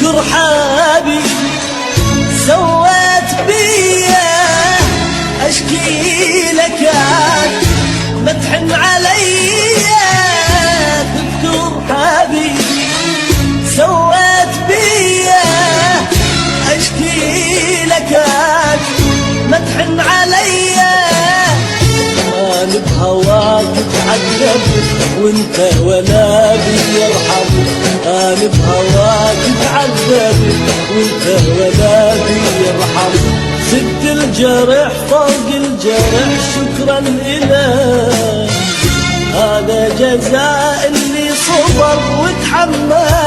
تذكر حبيبي سويت بيا اشكي لك ما تحن عليا. تذكر حبيبي سويت بيا اشكي لك ما تحن عليا. انا بهواك اتعذب وانت ولا بيرحم. انا بهواك اتعذب وانت ولا بيرحم. زدت الجرح فوق الجرح شكرا إلك. هذا جزاء اللي صبر وتحمل.